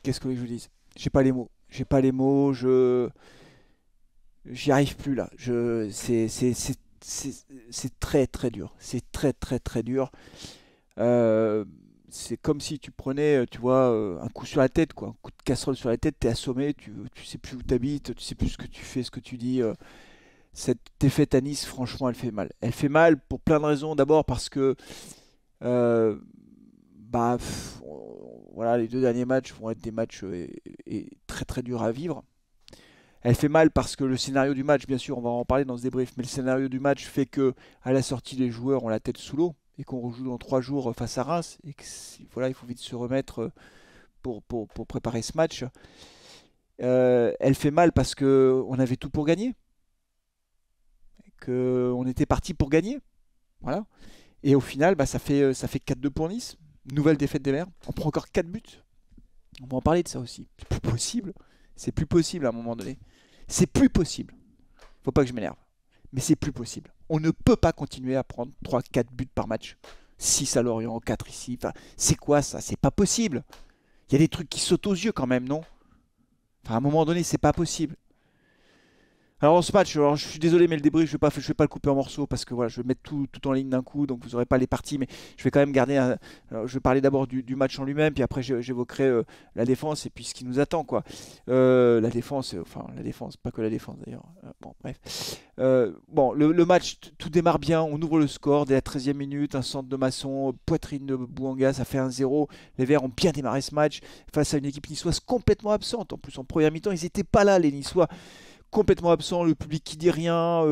qu'est-ce que vous voulez que je vous dise? J'ai pas les mots. J'ai pas les mots, j'y arrive plus là. C'est très très dur. C'est très très très dur. Euh, c'est comme si tu prenais, tu vois, un coup sur la tête, quoi. Un coup de casserole sur la tête, t'es assommé, tu sais plus où t'habites, tu sais plus ce que tu fais, ce que tu dis. Cette défaite à Nice, franchement, elle fait mal. Elle fait mal pour plein de raisons. D'abord parce que, euh, bah, voilà, les deux derniers matchs vont être des matchs et très très durs à vivre. Elle fait mal parce que le scénario du match, bien sûr, on va en parler dans ce débrief, mais le scénario du match fait que à la sortie, les joueurs ont la tête sous l'eau et qu'on rejoue dans 3 jours face à Reims et que voilà, il faut vite se remettre pour préparer ce match. Elle fait mal parce que on avait tout pour gagner, que on était parti pour gagner, voilà. Et au final, bah, ça fait 4-2 pour Nice. Nouvelle défaite des Verts. On prend encore 4 buts. On va en parler de ça aussi. C'est plus possible. C'est plus possible à un moment donné. C'est plus possible. Faut pas que je m'énerve. Mais c'est plus possible. On ne peut pas continuer à prendre 3-4 buts par match. 6 à Lorient, 4 ici. Enfin, c'est quoi ça? C'est pas possible. Il y a des trucs qui sautent aux yeux quand même, non? Enfin, à un moment donné, c'est pas possible. Alors dans ce match, alors, je suis désolé, mais le débrief, je vais pas le couper en morceaux parce que voilà, je vais mettre tout en ligne d'un coup, donc vous n'aurez pas les parties, mais je vais quand même garder alors, je vais parler d'abord du match en lui-même, puis après j'évoquerai la défense et puis ce qui nous attend, quoi. La défense, enfin la défense, pas que la défense d'ailleurs. Bon, bref. Bon, le match, tout démarre bien, on ouvre le score dès la 13e minute, un centre de Masson, poitrine de Bouanga, ça fait 1-0. Les Verts ont bien démarré ce match face à une équipe niçoise complètement absente. En plus, en première mi-temps, ils n'étaient pas là, les Niçois complètement absent, le public qui dit rien.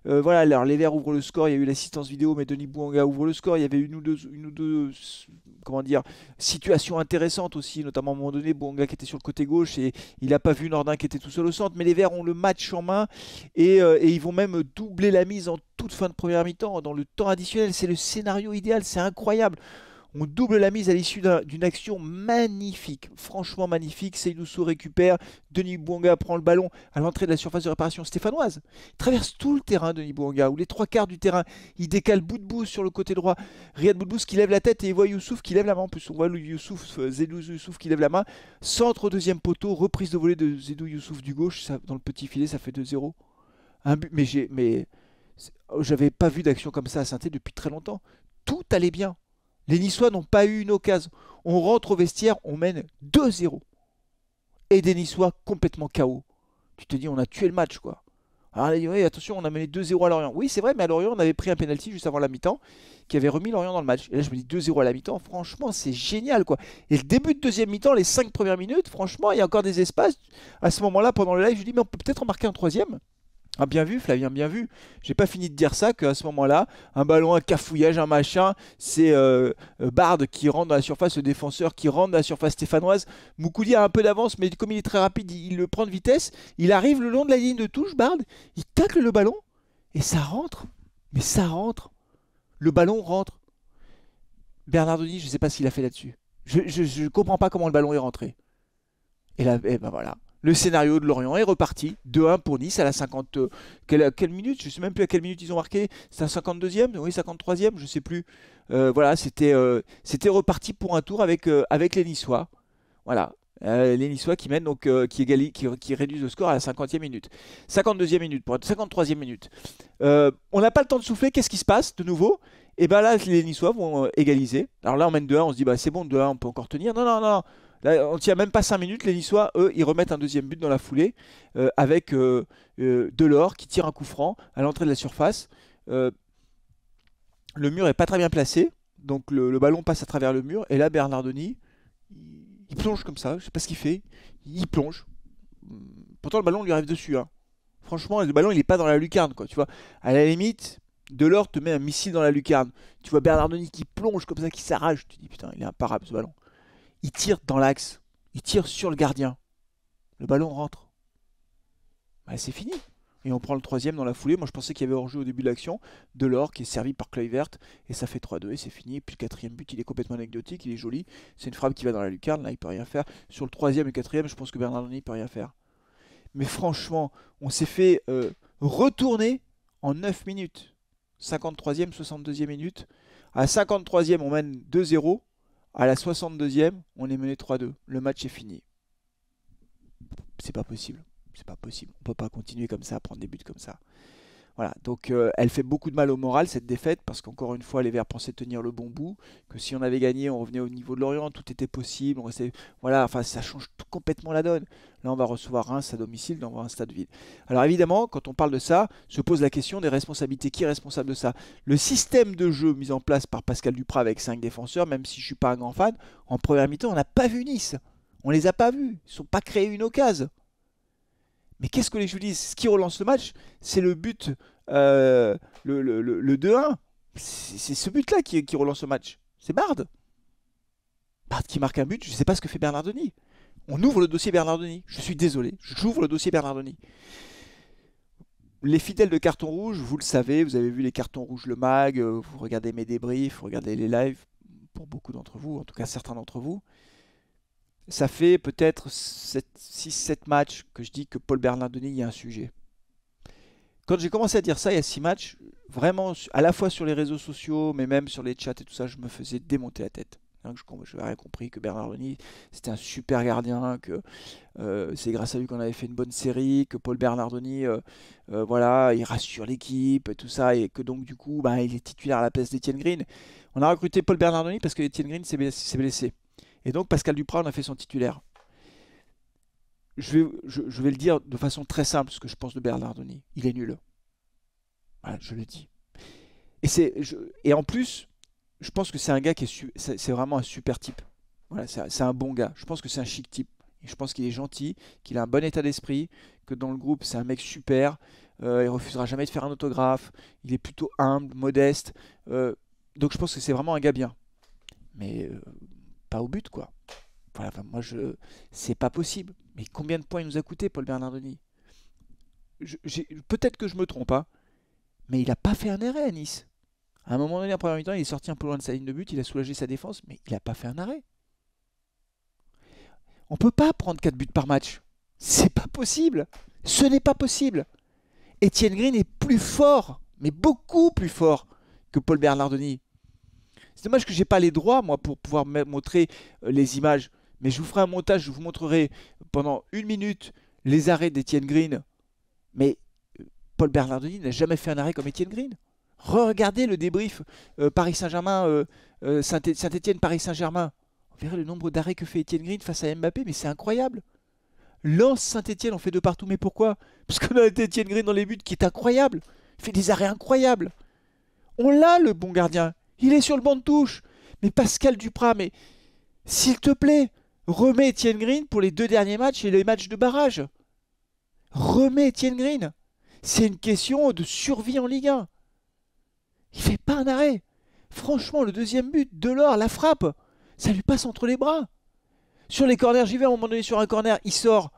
Voilà, alors les Verts ouvrent le score, il y a eu l'assistance vidéo, mais Denis Bouanga ouvre le score. Il y avait une ou deux comment dire, situations intéressantes aussi, notamment à un moment donné, Bouanga qui était sur le côté gauche et il n'a pas vu Nordin qui était tout seul au centre. Mais les Verts ont le match en main et ils vont même doubler la mise en toute fin de première mi-temps, dans le temps additionnel. C'est le scénario idéal, c'est incroyable. On double la mise à l'issue d'une action magnifique, franchement magnifique. Seydoussou récupère, Denis Bouanga prend le ballon à l'entrée de la surface de réparation stéphanoise. Il traverse tout le terrain, Denis Bouanga, ou les trois quarts du terrain. Il décale Boudbouz sur le côté droit. Riyad Boudbouz qui lève la tête et il voit Youssouf qui lève la main. En plus, on voit Zedou Youssouf qui lève la main. Centre au deuxième poteau, reprise de volée de Zedou Youssouf du gauche. Ça, dans le petit filet, ça fait 2-0. Un but, j'avais pas vu d'action comme ça à Saint-Étienne depuis très longtemps. Tout allait bien. Les Niçois n'ont pas eu une occasion. On rentre au vestiaire, on mène 2-0. Et des Niçois complètement KO. Tu te dis, on a tué le match, quoi. Alors, dit, oui, attention, on a mené 2-0 à Lorient. Oui, c'est vrai, mais à Lorient, on avait pris un penalty juste avant la mi-temps qui avait remis Lorient dans le match. Et là, je me dis 2-0 à la mi-temps, franchement, c'est génial, quoi. Et le début de deuxième mi-temps, les 5 premières minutes, franchement, il y a encore des espaces. À ce moment-là, pendant le live, je dis, mais on peut peut-être en marquer un troisième. Ah, bien vu, Flavien, bien vu. J'ai pas fini de dire ça, qu'à ce moment-là, un ballon, un cafouillage, un machin, c'est Bard qui rentre dans la surface, le défenseur qui rentre dans la surface stéphanoise. Moukoudi a un peu d'avance, mais comme il est très rapide, il le prend de vitesse. Il arrive le long de la ligne de touche, Bard, il tacle le ballon, et ça rentre. Mais ça rentre. Le ballon rentre. Bernardoni, je sais pas ce qu'il a fait là-dessus. Je comprends pas comment le ballon est rentré. Et là, et ben voilà. Le scénario de Lorient est reparti. 2-1 pour Nice à la 50. Quelle minute? Je ne sais même plus à quelle minute ils ont marqué. C'était à 52e? Oui, 53e, je ne sais plus. Voilà, c'était reparti pour un tour avec les Niçois. Voilà. Les Niçois qui mènent, donc qui réduisent le score à la 50e minute. 52e minute, pour être 53e minute. On n'a pas le temps de souffler. Qu'est-ce qui se passe de nouveau? Et bien là, les Niçois vont égaliser. Alors là, on mène 2-1, on se dit, bah, c'est bon, 2-1, on peut encore tenir. Non, non, non. Là, on tient même pas 5 minutes. Les Niçois, eux, ils remettent un deuxième but dans la foulée avec Delors qui tire un coup franc à l'entrée de la surface. Euh, le mur est pas très bien placé, donc le ballon passe à travers le mur. Et là, Bernardoni, il plonge comme ça. Je sais pas ce qu'il fait. Il plonge. Pourtant, le ballon lui arrive dessus, hein. Franchement, le ballon, il est pas dans la lucarne, quoi. Tu vois, à la limite, Delors te met un missile dans la lucarne. Tu vois Bernardoni qui plonge comme ça, qui s'arrache. Tu te dis, putain, il est imparable ce ballon. Il tire dans l'axe. Il tire sur le gardien. Le ballon rentre. Bah, c'est fini. Et on prend le troisième dans la foulée. Moi, je pensais qu'il y avait hors-jeu au début de l'action. Delors qui est servi par Kluivert. Et ça fait 3-2 et c'est fini. Et puis le quatrième but, il est complètement anecdotique. Il est joli. C'est une frappe qui va dans la lucarne. Là, il peut rien faire. Sur le troisième et quatrième, je pense que Bernardoni ne peut rien faire. Mais franchement, on s'est fait retourner en 9 minutes. 53e, 62e minute. À la 53e, on mène 2-0. À la 62e, on est mené 3-2. Le match est fini. c'est pas possible. C'est pas possible. On peut pas continuer comme ça, à prendre des buts comme ça. Voilà, donc elle fait beaucoup de mal au moral cette défaite parce qu'encore une fois les Verts pensaient tenir le bon bout, que si on avait gagné on revenait au niveau de Lorient, tout était possible, on restait, voilà, enfin ça change complètement la donne. Là on va recevoir Reims à domicile dans un stade vide. Alors évidemment quand on parle de ça, se pose la question des responsabilités, qui est responsable de ça? Le système de jeu mis en place par Pascal Duprat avec 5 défenseurs, même si je suis pas un grand fan, en première mi-temps on n'a pas vu Nice, on les a pas vus, ils ne sont pas créés une occasion. Mais qu'est-ce que les joueurs disent? Ce qui relance le match, c'est le but, le 2-1. C'est ce but-là qui relance le match. C'est Bard. Bard qui marque un but, je ne sais pas ce que fait Bernardoni. On ouvre le dossier Bernardoni. Je suis désolé, j'ouvre le dossier Bernardoni. Les fidèles de carton rouge, vous le savez, vous avez vu les cartons rouges, le mag, vous regardez mes débriefs, vous regardez les lives, pour beaucoup d'entre vous, en tout cas certains d'entre vous. Ça fait peut-être 6-7 matchs que je dis que Paul Bernardoni, il y a un sujet. Quand j'ai commencé à dire ça il y a 6 matchs, vraiment, à la fois sur les réseaux sociaux, mais même sur les chats et tout ça, je me faisais démonter la tête. Je n'avais rien compris que Bernardoni, c'était un super gardien, que c'est grâce à lui qu'on avait fait une bonne série, que Paul Bernardoni, voilà, il rassure l'équipe et tout ça, et que donc du coup, bah, il est titulaire à la place d'Étienne Green. On a recruté Paul Bernardoni parce que Étienne Green s'est blessé. Et donc Pascal Duprat en a fait son titulaire. Je vais le dire de façon très simple, ce que je pense de Bernardoni. Il est nul. Voilà, je le dis. Et en plus, je pense que c'est un gars qui c'est vraiment un super type. Voilà, c'est un bon gars. Je pense que c'est un chic type. Et je pense qu'il est gentil, qu'il a un bon état d'esprit, que dans le groupe, c'est un mec super. Il refusera jamais de faire un autographe. Il est plutôt humble, modeste. Donc je pense que c'est vraiment un gars bien. Mais pas au but, quoi. Voilà, enfin, moi, c'est pas possible. Mais combien de points il nous a coûté, Paul Bernardoni? Peut-être que je me trompe, hein, mais il n'a pas fait un arrêt à Nice. À un moment donné, en première mi-temps, il est sorti un peu loin de sa ligne de but, il a soulagé sa défense, mais il n'a pas fait un arrêt. On ne peut pas prendre 4 buts par match. C'est pas possible. Ce n'est pas possible. Étienne Green est plus fort, mais beaucoup plus fort que Paul Bernardoni. C'est dommage que j'ai pas les droits, moi, pour pouvoir montrer les images. Mais je vous ferai un montage, je vous montrerai pendant 1 minute les arrêts d'Étienne Green. Mais Paul Bernardoni n'a jamais fait un arrêt comme Étienne Green. Regardez le débrief Paris Saint-Germain, Saint-Étienne, Paris Saint-Germain. On verrait le nombre d'arrêts que fait Étienne Green face à Mbappé, mais c'est incroyable. Lens Saint-Étienne, on fait de partout, mais pourquoi? Parce qu'on a Étienne Green dans les buts qui est incroyable. Il fait des arrêts incroyables. On l'a, le bon gardien. Il est sur le banc de touche. Mais Pascal Duprat, mais s'il te plaît, remets Étienne Green pour les 2 derniers matchs et les matchs de barrage. Remets Étienne Green. C'est une question de survie en Ligue 1. Il fait pas un arrêt. Franchement, le deuxième but, Delors, la frappe, ça lui passe entre les bras. Sur les corners, j'y vais à un moment donné sur un corner, il sort.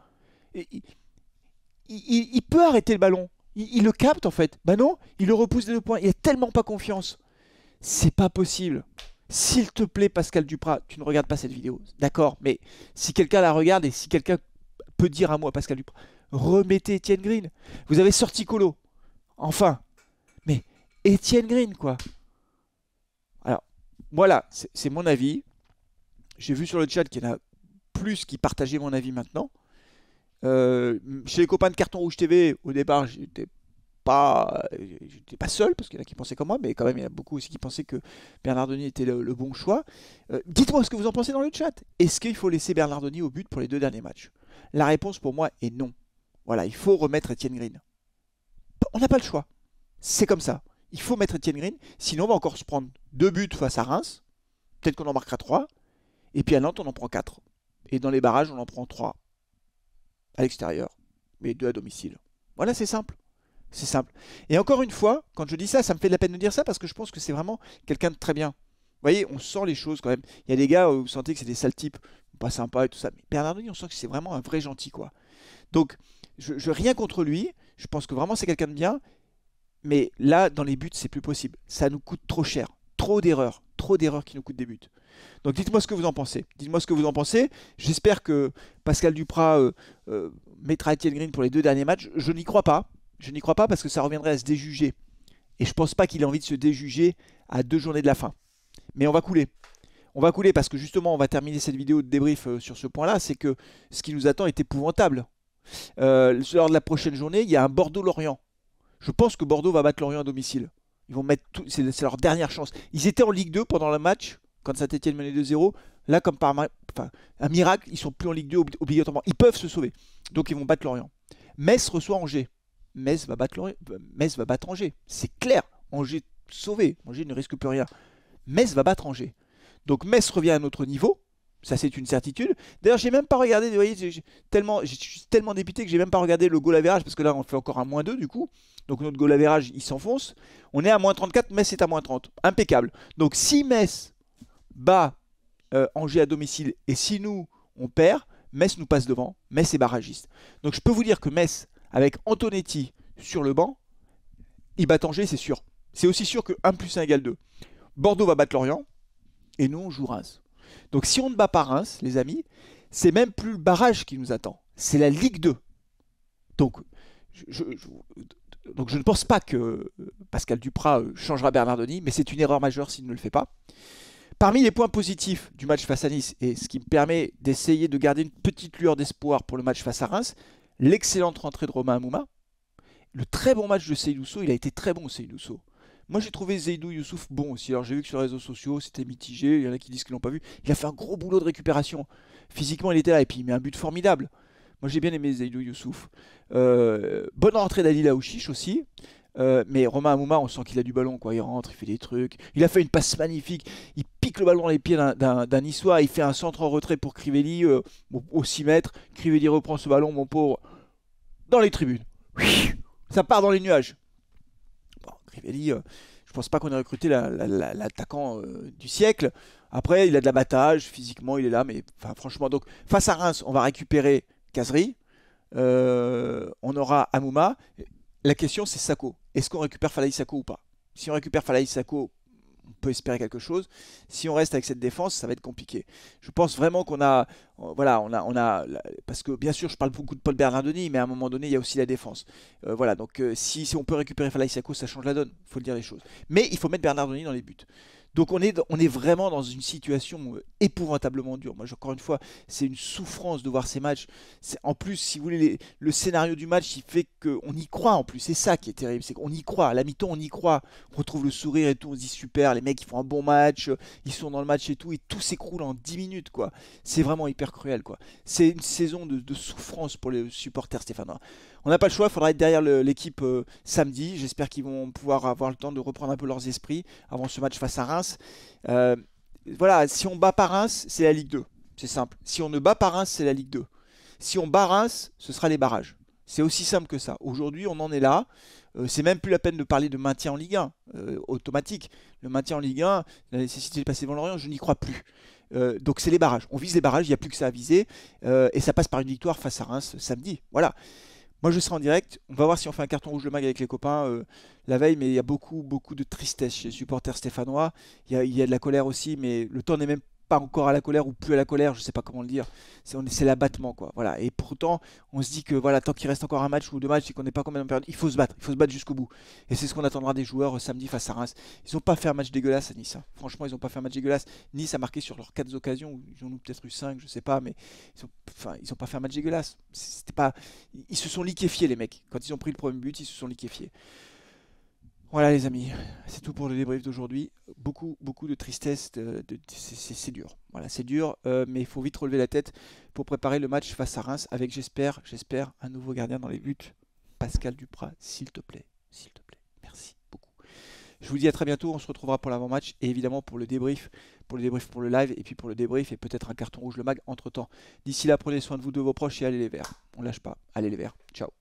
Il peut arrêter le ballon. Il le capte en fait. Bah non, il le repousse des 2 points. Il a tellement pas confiance. C'est pas possible. S'il te plaît, Pascal Duprat, tu ne regardes pas cette vidéo. D'accord, mais si quelqu'un la regarde et si quelqu'un peut dire à moi, Pascal Duprat, remettez Étienne Green. Vous avez sorti Colo. Enfin. Mais Étienne Green, quoi. Alors, voilà, c'est mon avis. J'ai vu sur le chat qu'il y en a plus qui partageaient mon avis maintenant. Chez les copains de Carton Rouge TV, au départ, j'étais pas seul, parce qu'il y en a qui pensaient comme moi, mais quand même, il y en a beaucoup aussi qui pensaient que Bernardoni était le bon choix. Dites-moi ce que vous en pensez dans le chat. Est-ce qu'il faut laisser Bernardoni au but pour les 2 derniers matchs? La réponse pour moi est non. Voilà, il faut remettre Étienne Green. On n'a pas le choix. C'est comme ça. Il faut mettre Étienne Green, sinon on va encore se prendre 2 buts face à Reims. Peut-être qu'on en marquera 3. Et puis à Nantes, on en prend 4. Et dans les barrages, on en prend 3 à l'extérieur, mais 2 à domicile. Voilà, c'est simple. C'est simple. Et encore une fois, quand je dis ça, ça me fait de la peine de dire ça parce que je pense que c'est vraiment quelqu'un de très bien. Vous voyez, on sent les choses quand même. Il y a des gars où vous sentez que c'est des sales types, pas sympas et tout ça. Mais Bernardoni, on sent que c'est vraiment un vrai gentil, quoi. Donc, je rien contre lui. Je pense que vraiment c'est quelqu'un de bien. Mais là, dans les buts, c'est plus possible. Ça nous coûte trop cher. Trop d'erreurs qui nous coûtent des buts. Donc dites-moi ce que vous en pensez. Dites-moi ce que vous en pensez. J'espère que Pascal Duprat mettra Étienne Green pour les 2 derniers matchs. Je n'y crois pas. Je n'y crois pas parce que ça reviendrait à se déjuger. Et je pense pas qu'il ait envie de se déjuger à 2 journées de la fin. Mais on va couler. On va couler parce que justement, on va terminer cette vidéo de débrief sur ce point-là. C'est que ce qui nous attend est épouvantable. Lors de la prochaine journée, il y a un Bordeaux-Lorient. Je pense que Bordeaux va battre Lorient à domicile. Ils vont mettre tout, c'est leur dernière chance. Ils étaient en Ligue 2 pendant le match, quand Saint-Etienne menait 2-0. Là, comme par enfin, un miracle, ils sont plus en Ligue 2 obligatoirement. Ils peuvent se sauver. Donc ils vont battre Lorient. Metz reçoit Angers. Metz va battre Metz va battre Angers. C'est clair. Angers sauvé. Angers ne risque plus rien. Metz va battre Angers. Donc Metz revient à un autre niveau. Ça, c'est une certitude. D'ailleurs, j'ai même pas regardé. Vous voyez, je suis tellement dépité que j'ai même pas regardé le goal average parce que là, on fait encore un -2 du coup. Donc notre goal average, il s'enfonce. On est à -34. Metz est à -30. Impeccable. Donc si Metz bat Angers à domicile et si nous on perd, Metz nous passe devant. Metz est barragiste. Donc je peux vous dire que Metz, avec Antonetti sur le banc, ils battent Angers, c'est sûr. C'est aussi sûr que 1 + 1 = 2. Bordeaux va battre Lorient et nous on joue Reims. Donc si on ne bat pas Reims, les amis, c'est même plus le barrage qui nous attend. C'est la Ligue 2. Donc donc je ne pense pas que Pascal Duprat changera Bernardoni, mais c'est une erreur majeure s'il ne le fait pas. Parmi les points positifs du match face à Nice, et ce qui me permet d'essayer de garder une petite lueur d'espoir pour le match face à Reims, l'excellente rentrée de Romain Amouma, le très bon match de Seydou Sow, il a été très bon Seydou Sow. Moi j'ai trouvé Seydou Youssouf bon aussi, alors j'ai vu que sur les réseaux sociaux c'était mitigé, il y en a qui disent qu'ils l'ont pas vu, il a fait un gros boulot de récupération, physiquement il était là, et puis il met un but formidable. Moi j'ai bien aimé Seydou Youssouf. Bonne rentrée d'Ali Laouchiche aussi. Mais Romain Amouma, on sent qu'il a du ballon, quoi. Il rentre, il fait des trucs. Il a fait une passe magnifique. Il pique le ballon dans les pieds d'un Niçois. Il fait un centre en retrait pour Crivelli au 6 mètres. Crivelli reprend ce ballon, mon pauvre, dans les tribunes. Ça part dans les nuages. Bon, Crivelli, je pense pas qu'on ait recruté l'attaquant du siècle. Après, il a de l'abattage. Physiquement, il est là. Mais enfin, franchement, donc face à Reims, on va récupérer Cazerie. On aura Amouma. La question, c'est Sakho. Est-ce qu'on récupère Falaï Sakho ou pas? Si on récupère Falaï Sakho, on peut espérer quelque chose. Si on reste avec cette défense, ça va être compliqué. Je pense vraiment qu'on a, voilà, parce que bien sûr, je parle beaucoup de Paul Bernardoni, mais à un moment donné, il y a aussi la défense. Voilà, donc si on peut récupérer Falaï Sakho, ça change la donne. Il faut le dire les choses. Mais il faut mettre Bernardoni dans les buts. Donc on est vraiment dans une situation épouvantablement dure. Moi, encore une fois, c'est une souffrance de voir ces matchs. En plus, si vous voulez, le scénario du match, il fait qu'on y croit en plus. C'est ça qui est terrible, c'est qu'on y croit. À la mi-temps, on y croit. On retrouve le sourire et tout. On se dit super, les mecs, ils font un bon match. Ils sont dans le match et tout s'écroule en 10 minutes, quoi. C'est vraiment hyper cruel, quoi. C'est une saison de souffrance pour les supporters stéphanois. On n'a pas le choix, il faudra être derrière l'équipe samedi. J'espère qu'ils vont pouvoir avoir le temps de reprendre un peu leurs esprits avant ce match face à Reims. Voilà, si on bat pas Reims, c'est la Ligue 2. C'est simple. Si on ne bat pas Reims, c'est la Ligue 2. Si on bat Reims, ce sera les barrages. C'est aussi simple que ça. Aujourd'hui, on en est là. C'est même plus la peine de parler de maintien en Ligue 1 automatique. Le maintien en Ligue 1, la nécessité de passer devant Lorient, je n'y crois plus. Donc c'est les barrages. On vise les barrages, il n'y a plus que ça à viser. Et ça passe par une victoire face à Reims samedi. Voilà. Moi, je serai en direct. On va voir si on fait un carton rouge le mag avec les copains la veille, mais il y a beaucoup de tristesse chez les supporters stéphanois. Il y a de la colère aussi, mais le temps n'est même pas encore à la colère ou plus à la colère, je sais pas comment le dire. C'est l'abattement, quoi. Voilà. Et pourtant, on se dit que voilà, tant qu'il reste encore un match ou 2 matchs et qu'on n'est pas complètement perdu, il faut se battre jusqu'au bout. Et c'est ce qu'on attendra des joueurs samedi face à Reims. Ils n'ont pas fait un match dégueulasse à Nice, hein. Franchement, ils n'ont pas fait un match dégueulasse. Nice a marqué sur leurs 4 occasions, ils en ont peut-être eu 5, je sais pas, mais ils ont pas fait un match dégueulasse. C'était pas, ils se sont liquéfiés, les mecs. Quand ils ont pris le premier but, ils se sont liquéfiés. Voilà les amis, c'est tout pour le débrief d'aujourd'hui. Beaucoup de tristesse, c'est dur. Voilà, c'est dur, mais il faut vite relever la tête pour préparer le match face à Reims avec, j'espère, un nouveau gardien dans les buts. Pascal Duprat, s'il te plaît. S'il te plaît. Merci beaucoup. Je vous dis à très bientôt, on se retrouvera pour l'avant-match et évidemment pour le débrief, pour le live et puis pour le débrief et peut-être un carton rouge le mag entre temps. D'ici là, prenez soin de vous, de vos proches et allez les verts. On lâche pas, allez les verts. Ciao.